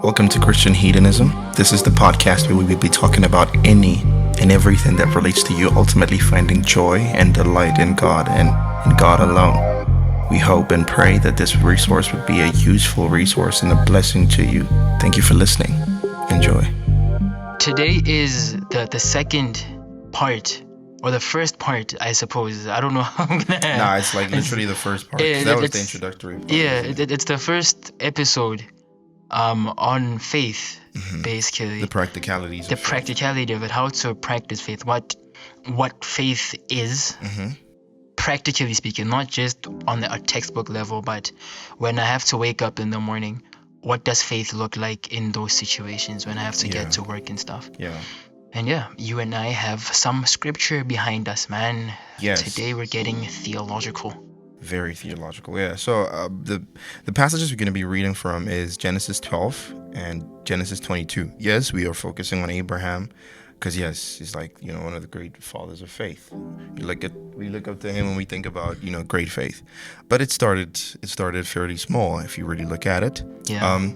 Welcome to Christian Hedonism. This is the podcast where we will be talking about any and everything that relates to you ultimately finding joy and delight in God and in God alone. We hope and pray that this resource would be a useful resource and a blessing to you. Thank you for listening. Enjoy. Today is the second part, or the first part, I suppose. I don't know how I'm gonna... Nah, it's like literally the first part. That was the introductory part. Yeah, it's the first episode on faith, basically. The practicalities. The practicality of it, how to practice faith, what faith is, practically speaking, not just on a textbook level, but when I have to wake up in the morning, what does faith look like in those situations when I have to get to work and stuff? Yeah. And you and I have some scripture behind us, man. Yes. Today we're getting theological. Very theological, yeah. So the passages we're going to be reading from is Genesis 12 and Genesis 22. Yes, we are focusing on Abraham because, yes, he's like, one of the great fathers of faith. We look up to him when we think about, great faith. But it started fairly small if you really look at it. Yeah.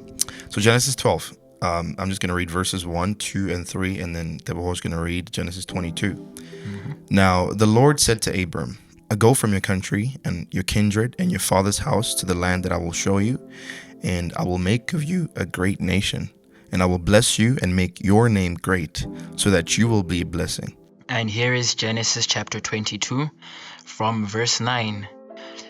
So Genesis 12. I'm just going to read verses 1, 2, and 3, and then Teboho is going to read Genesis 22. Now, the Lord said to Abram, "Go from your country and your kindred and your father's house to the land that I will show you, and I will make of you a great nation, and I will bless you and make your name great, so that you will be a blessing." And here is Genesis chapter 22 from verse 9.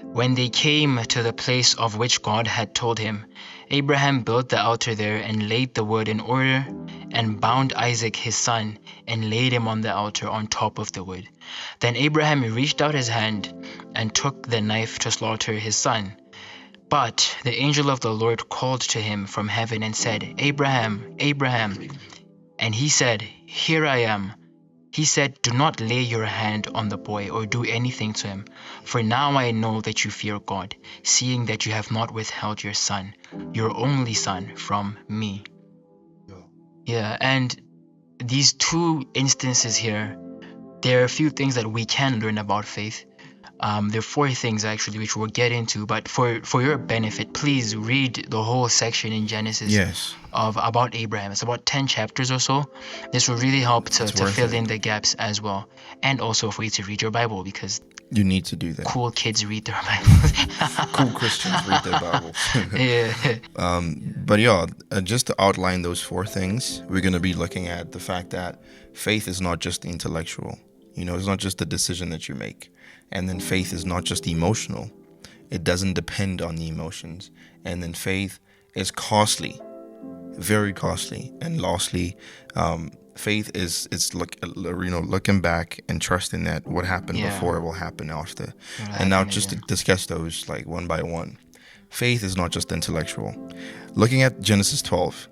When they came to the place of which God had told him, Abraham built the altar there and laid the wood in order and bound Isaac his son and laid him on the altar on top of the wood. Then Abraham reached out his hand and took the knife to slaughter his son. But the angel of the Lord called to him from heaven and said, "Abraham, Abraham." And he said, "Here I am." He said, "Do not lay your hand on the boy or do anything to him, for now I know that you fear God, seeing that you have not withheld your son, your only son, from me." Yeah, and these two instances here, there are a few things that we can learn about faith. There are four things actually which we'll get into, but for your benefit, please read the whole section in Genesis about Abraham. It's about 10 chapters or so. This will really help to fill in the gaps as well, and also for you to read your Bible, because you need to do that. Cool kids read their Bibles. Cool Christians read their Bibles. But just to outline those four things, we're going to be looking at the fact that faith is not just intellectual. It's not just a decision that you make. And then faith is not just emotional. It doesn't depend on the emotions. And then faith is costly, very costly. And lastly, faith is looking back and trusting that what happened before will happen after. And now just to discuss those like one by one. Faith is not just intellectual. Looking at Genesis 12,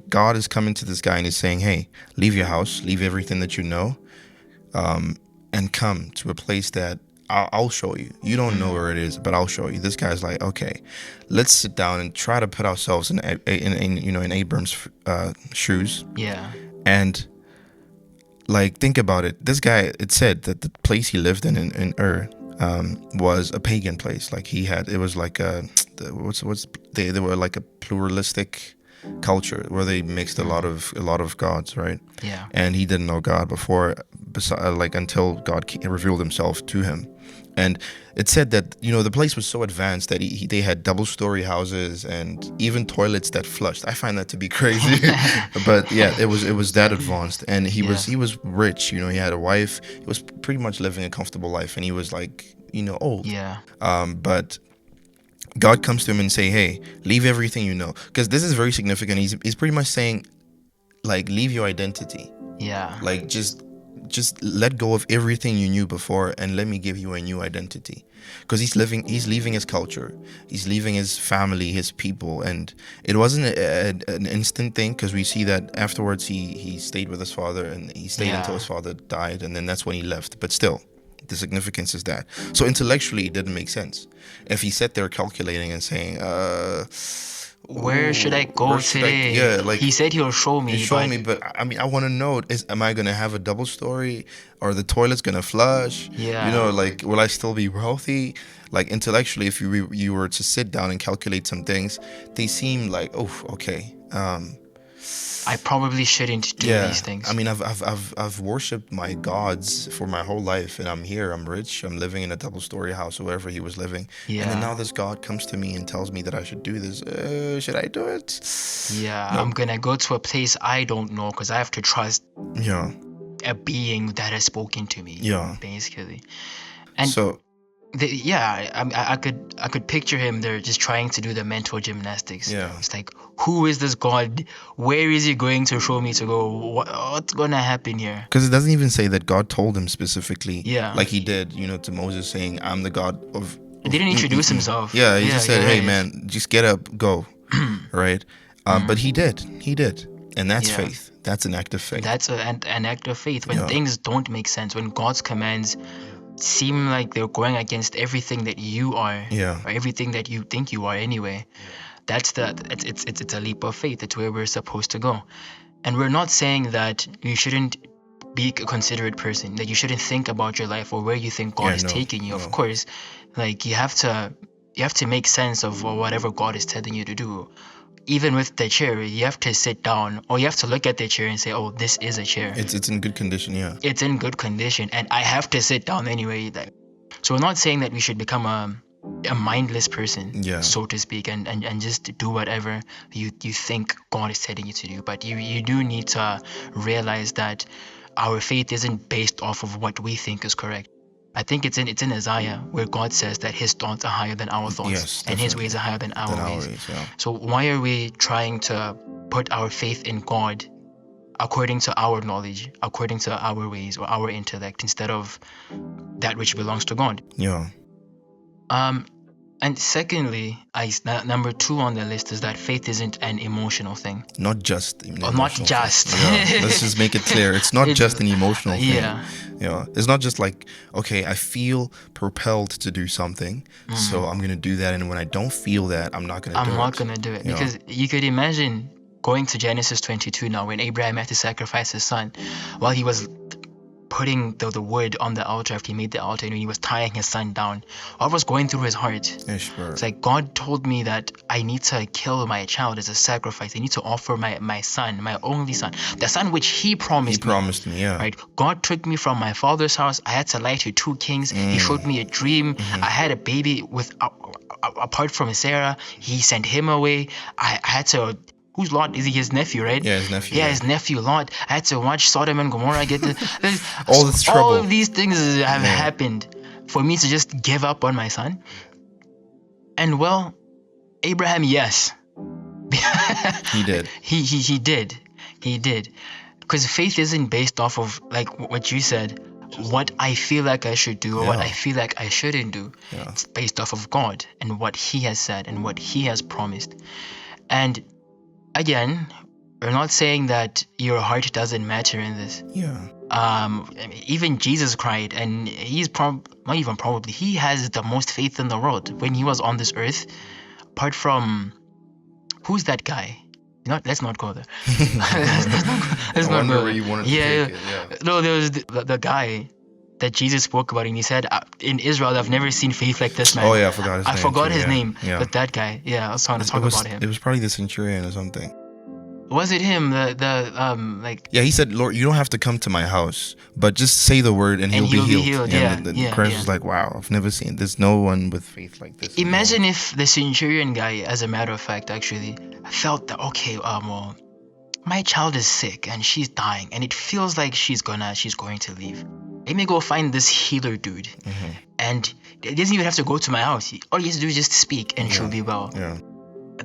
God is coming to this guy and he's saying, "Hey, leave your house, leave everything that you know, and come to a place that I'll show you. You don't know where it is, but I'll show you." This guy's like, "Okay, let's sit down and try to put ourselves in Abram's shoes." Yeah. And think about it. This guy, it said that the place he lived in Ur, was a pagan place. They were like a pluralistic culture where they mixed a lot of gods, right? Yeah. And he didn't know God before, until God revealed himself to him. And it said that the place was so advanced that they had double-story houses and even toilets that flushed. I find that to be crazy, but yeah, it was that advanced. And he was rich. He had a wife. He was pretty much living a comfortable life, and he was old. Yeah. But God comes to him and say, "Hey, leave everything you know," because this is very significant. He's pretty much saying, leave your identity. Yeah. Just let go of everything you knew before and let me give you a new identity. Because he's leaving his culture, he's leaving his family, his people, and it wasn't an instant thing, because we see that afterwards he stayed with his father and he stayed until his father died, and then that's when he left. But still, the significance is that. So intellectually, it didn't make sense. If he sat there calculating and saying, where should I go today? Yeah, like he said he'll show me. But I mean, I want to know: am I gonna have a double story? Are the toilets gonna flush? Yeah. You know, like, will I still be healthy? Like, intellectually, if you were to sit down and calculate some things, they seem like, oh, okay. I probably shouldn't do these things. I mean, I've worshipped my gods for my whole life, and I'm here, I'm rich, I'm living in a double-story house, or wherever he was living. Yeah. And then now this God comes to me and tells me that I should do this. Should I do it? Yeah, no. I'm gonna go to a place I don't know because I have to trust a being that has spoken to me. Yeah, basically. And so. I could picture him there just trying to do the mental gymnastics. Yeah. It's like, who is this God? Where is he going to show me to go? What's gonna happen here? Because it doesn't even say that God told him specifically. Yeah. Like he did, to Moses, saying, "I'm the God of." He didn't introduce himself. Yeah, he just said, "Hey, man, just get up, go." Right. But he did, and that's faith. That's an act of faith. That's an act of faith when things don't make sense, when God's commands seem like they're going against everything that you are, or everything that you think you are anyway. It's a leap of faith. It's where we're supposed to go. And we're not saying that you shouldn't be a considerate person, that you shouldn't think about your life or where you think God is taking you. Of course, like you have to make sense of whatever God is telling you to do. Even with the chair, you have to sit down, or you have to look at the chair and say, "Oh, this is a chair. It's in good condition." Yeah, it's in good condition, and I have to sit down anyway. So we're not saying that we should become a mindless person, so to speak, and just do whatever you think God is telling you to do. But you do need to realize that our faith isn't based off of what we think is correct. I think it's in Isaiah where God says that his thoughts are higher than our thoughts, and his ways are higher than our ways. So why are we trying to put our faith in God according to our knowledge, according to our ways or our intellect, instead of that which belongs to God? Yeah. And secondly, number 2 on the list is that faith isn't an emotional thing. Not just. Not just. Let's just make it clear. It's not just an emotional thing. Yeah. It's not just like, okay, I feel propelled to do something, so I'm going to do that. And when I don't feel that, I'm not going to do it. I'm not going to do it. Because you could imagine going to Genesis 22 now, when Abraham had to sacrifice his son, while he was putting the wood on the altar after he made the altar, and when he was tying his son down, what was going through his heart? It's like, God told me that I need to kill my child as a sacrifice. I need to offer my son, my only son, the son which he promised me. Yeah. Right? God took me from my father's house. I had to lie to 2 kings. He showed me a dream. I had a baby apart from Sarah. He sent him away. I had to. Who's Lot? Is he his nephew, right? Yeah, his nephew. Yeah, his nephew Lot. I had to watch Sodom and Gomorrah get all this trouble. All of these things have happened for me to just give up on my son. And well, Abraham, yes. He did. He did. Because faith isn't based off of, like what you said, what I feel like I should do or what I feel like I shouldn't do. Yeah. It's based off of God and what he has said and what he has promised. And again, we're not saying that your heart doesn't matter in this. Yeah. Even Jesus cried, and he's he has the most faith in the world when he was on this earth. Apart from, who's that guy? Let's not go there. let's not go there. Where you wanted to take it. Yeah. No, there was the guy that Jesus spoke about, and he said, in Israel, I've never seen faith like this, man. Oh yeah, I forgot his name. I forgot his name, but that guy, I was trying to talk about him. It was probably the centurion or something. Was it him? Yeah, he said, "Lord, you don't have to come to my house, but just say the word and he'll be healed." And Christ was like, "Wow, I've never seen. There's no one with faith like this." Imagine if the centurion guy, as a matter of fact, actually felt that, okay, well, my child is sick and she's dying, and it feels like she's going to leave. Let me go find this healer dude, and it doesn't even have to go to my house. All he has to do is just speak, and she'll be well. Yeah,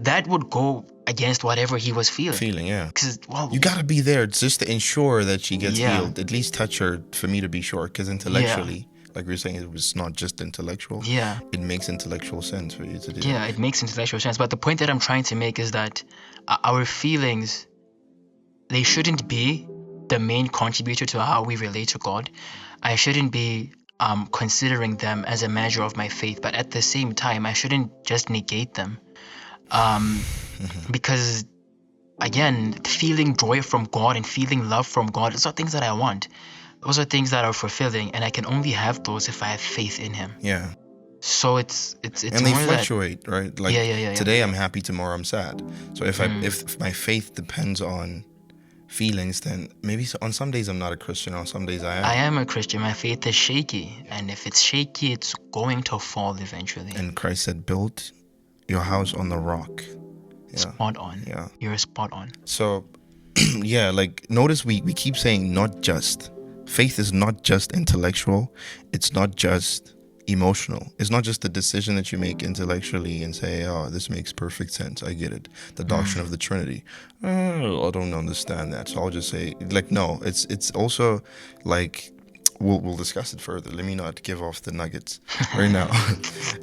that would go against whatever he was feeling. Because you gotta be there just to ensure that she gets healed. At least touch her for me to be sure. Because intellectually, like we were saying, it was not just intellectual. Yeah, it makes intellectual sense for you to do. Yeah, it makes intellectual sense. But the point that I'm trying to make is that our feelings, they shouldn't be the main contributor to how we relate to God. I shouldn't be considering them as a measure of my faith, but at the same time, I shouldn't just negate them. Because, again, feeling joy from God and feeling love from God, those are things that I want. Those are things that are fulfilling, and I can only have those if I have faith in Him. Yeah. So it's and they fluctuate, right? Like today I'm happy, tomorrow I'm sad. So if my faith depends on feelings, then maybe on some days I'm not a Christian, on some days I am. I am a Christian. My faith is shaky, and if it's shaky, it's going to fall eventually. And Christ said, build your house on the rock. Yeah. Spot on. Yeah. You're spot on. So yeah, like notice we keep saying not just. Faith is not just intellectual. It's not just emotional. It's not just the decision that you make intellectually and say, oh, this makes perfect sense, I get it, the doctrine of the Trinity. Oh, I don't understand that, so I'll just say, like, no, it's also like, we'll discuss it further. Let me not give off the nuggets right now.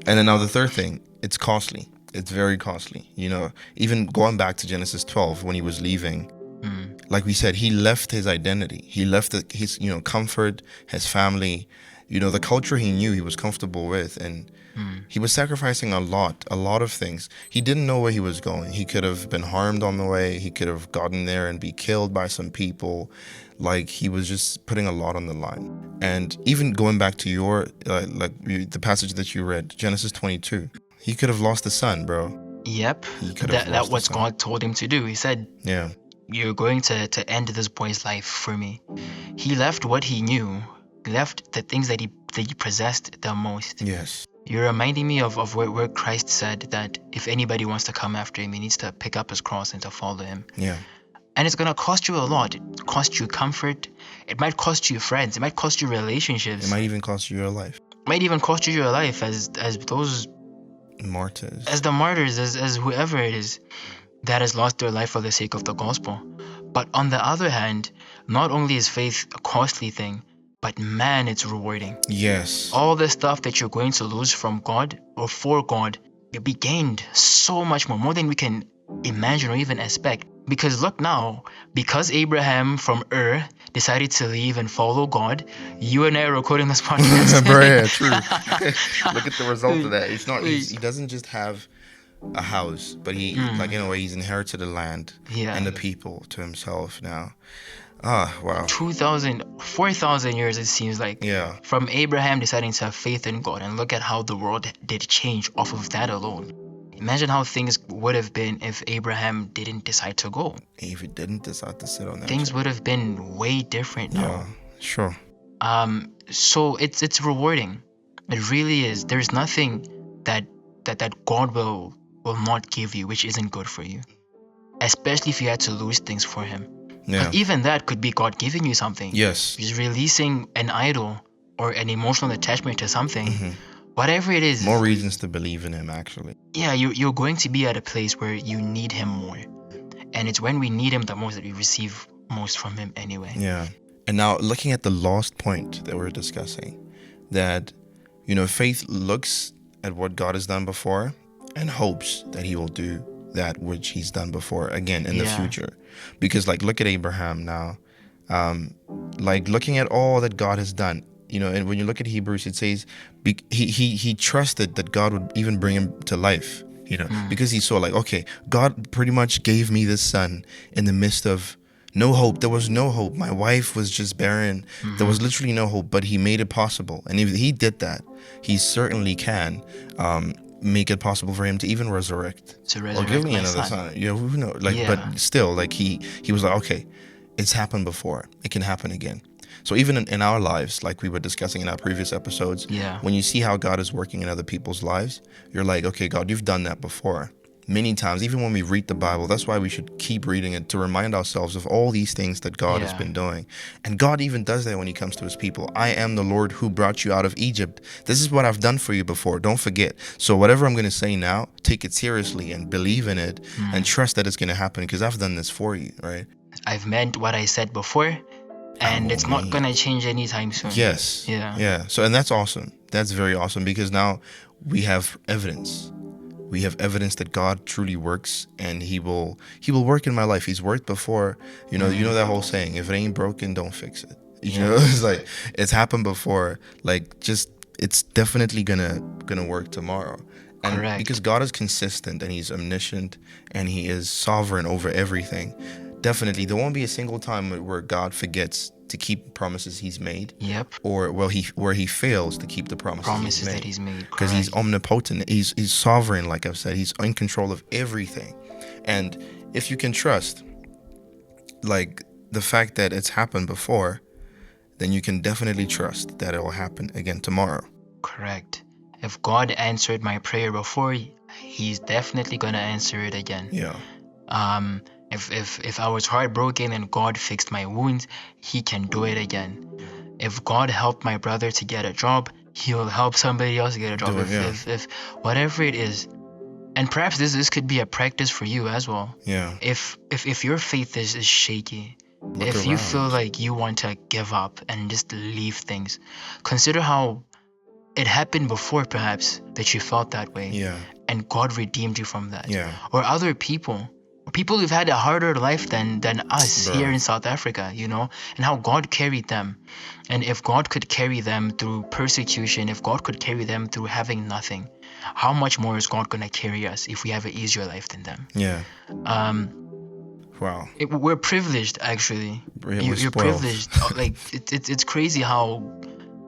And then now the third thing, it's costly. It's very costly. Even going back to Genesis 12, when he was leaving, like we said, he left his identity, he left his comfort, his family, the culture he knew, he was comfortable with, and he was sacrificing a lot of things. He didn't know where he was going. He could have been harmed on the way. He could have gotten there and be killed by some people. Like, he was just putting a lot on the line. And even going back to your the passage that you read, Genesis 22, he could have lost a son, bro. Yep. That's what God told him to do. He said, yeah, you're going to end this boy's life for me. He left what he knew, left the things that he possessed the most. Yes. You're reminding me of where Christ said that if anybody wants to come after him, he needs to pick up his cross and to follow him. Yeah. And it's going to cost you a lot. It cost you comfort. It might cost you friends. It might cost you relationships. It might even cost you your life. It might even cost you your life as those martyrs. As the martyrs, as whoever it is that has lost their life for the sake of the gospel. But on the other hand, not only is faith a costly thing, but man, it's rewarding. Yes. All the stuff that you're going to lose from God or for God, you'll be gained so much more than we can imagine or even expect. Because look now, because Abraham from Ur decided to leave and follow God, you and I are recording this podcast. Bro, yeah, true. Look at the result of that. It's not. He doesn't just have a house, but he, like, in a way, he's inherited the land and the people to himself now. Ah, wow. 4,000 years, it seems like. Yeah. From Abraham deciding to have faith in God, and look at how the world did change off of that alone. Imagine how things would have been if Abraham didn't decide to go. If he didn't decide to sit on that. Things would have been way different now. Yeah, sure. So it's rewarding. It really is. There's nothing that God will not give you which isn't good for you. Especially if you had to lose things for him. Yeah. But even that could be God giving you something. Yes. Just releasing an idol or an emotional attachment to something. Mm-hmm. Whatever it is. More reasons to believe in him, actually. Yeah, you're going to be at a place where you need him more. And it's when we need him the most that we receive most from him anyway. Yeah. And now looking at the last point that we're discussing, that, faith looks at what God has done before and hopes that he will do that which he's done before again in the future. Because, like, look at Abraham now. Like, looking at all that God has done, and when you look at Hebrews, it says he trusted that God would even bring him to life, because he saw, like, okay, God pretty much gave me this son in the midst of no hope. There was no hope. My wife was just barren. Mm-hmm. There was literally no hope, but he made it possible. And if he did that, he certainly can make it possible for him to even resurrect or give me another son. Who knows? But still, like, he was like, okay, it's happened before. It can happen again. So even in our lives, like we were discussing in our previous episodes, when you see how God is working in other people's lives, you're like, okay, God, you've done that before. Many times, even when we read the Bible, that's why we should keep reading it, to remind ourselves of all these things that God has been doing. And God even does that when he comes to his people. I am the Lord who brought you out of Egypt. This is what I've done for you before. Don't forget. So whatever I'm going to say now, take it seriously and believe in it and trust that it's going to happen, because I've done this for you, right? I've meant what I said before, and it's not going to change anytime soon. Yes. Yeah. So, and that's awesome. That's very awesome, because now we have evidence. We have evidence that God truly works, and he will work in my life. He's worked before. You know that whole saying, if it ain't broken, don't fix it. It's like, it's happened before. Like, just, it's definitely gonna work tomorrow. And Correct. because God is consistent and he's omniscient and he is sovereign over everything, definitely there won't be a single time where God forgets to keep promises he's made. Yep. Or where he fails to keep the promises that he's made. Because he's omnipotent. He's sovereign, like I've said. He's in control of everything. And if you can trust, like, the fact that it's happened before, then you can definitely trust that it will happen again tomorrow. Correct. If God answered my prayer before, he's definitely gonna answer it again. Yeah. If I was heartbroken and God fixed my wounds, he can do it again. If God helped my brother to get a job, he'll help somebody else get a job. If whatever it is. And perhaps this could be a practice for you as well. Yeah. If your faith is shaky, if you feel like you want to give up and just leave things, consider how it happened before, perhaps, that you felt that way. Yeah. And God redeemed you from that. Yeah. Or other people who've had a harder life than us here in South Africa, you know, and how God carried them. And if God could carry them through persecution, if God could carry them through having nothing, how much more is God gonna carry us if we have an easier life than them? Yeah. Wow. We're privileged, actually. You're privileged. Like it's crazy how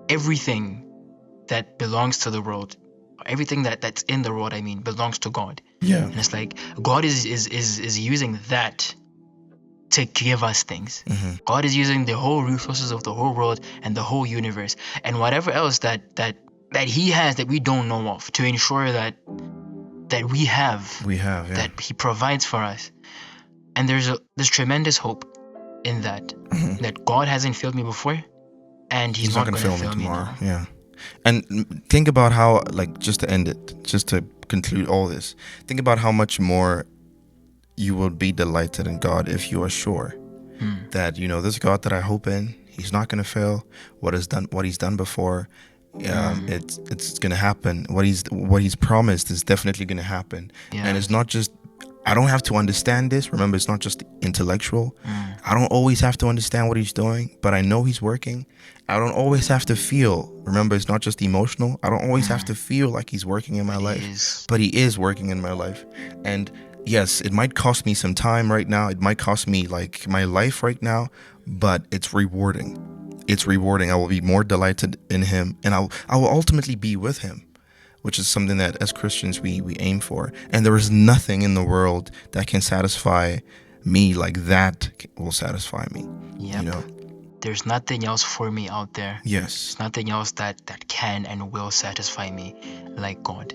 everything that belongs to the world, everything that's in the world, I mean, belongs to God. Yeah. And it's like God is using that to give us things. Mm-hmm. God is using the whole resources of the whole world and the whole universe and whatever else that he has that we don't know of, to ensure that we have yeah. that he provides for us. And there's tremendous hope in that. Mm-hmm. That God hasn't failed me before, and he's not going to fail me tomorrow. Yeah. And think about how, like, just to end it, just to conclude all this, think about how much more you will be delighted in God if you are sure that, you know, this God that I hope in, he's not going to fail. What he's done before, it's going to happen. What he's promised is definitely going to happen. Yeah. And it's not just, I don't have to understand this. Remember, it's not just intellectual. I don't always have to understand what he's doing, but I know he's working. I don't always have to feel. Remember, it's not just emotional. I don't always have to feel like he's working in my life, but he is working in my life. And yes, it might cost me some time right now. It might cost me like my life right now, but it's rewarding. It's rewarding. I will be more delighted in him, and I will ultimately be with him, which is something that as Christians we aim for. And there is nothing in the world that can satisfy me like that will satisfy me. Yep. You know? There's nothing else for me out there. Yes. There's nothing else that can and will satisfy me like God.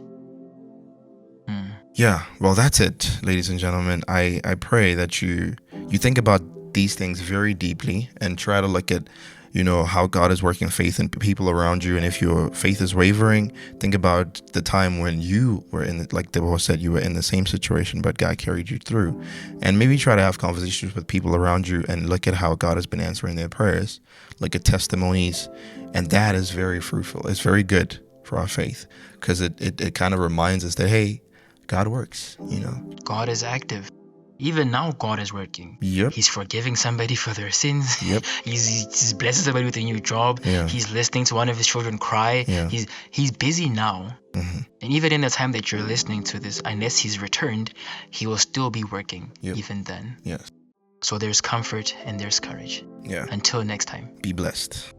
Yeah, well, that's it, ladies and gentlemen. I pray that you think about these things very deeply and try to look at, you know, how God is working faith in people around you. And if your faith is wavering, think about the time when you were in, like Teboho said, you were in the same situation, but God carried you through. And maybe try to have conversations with people around you and look at how God has been answering their prayers, look at testimonies. And that is very fruitful. It's very good for our faith, because it kind of reminds us that, hey, God works, you know. God is active. Even now, God is working. Yep. He's forgiving somebody for their sins. Yep. He's blessing somebody with a new job. Yeah. He's listening to one of his children cry. Yeah. He's busy now. Mm-hmm. And even in the time that you're listening to this, unless he's returned, he will still be working. Yep. Even then. Yes. So there's comfort and there's courage. Yeah. Until next time. Be blessed.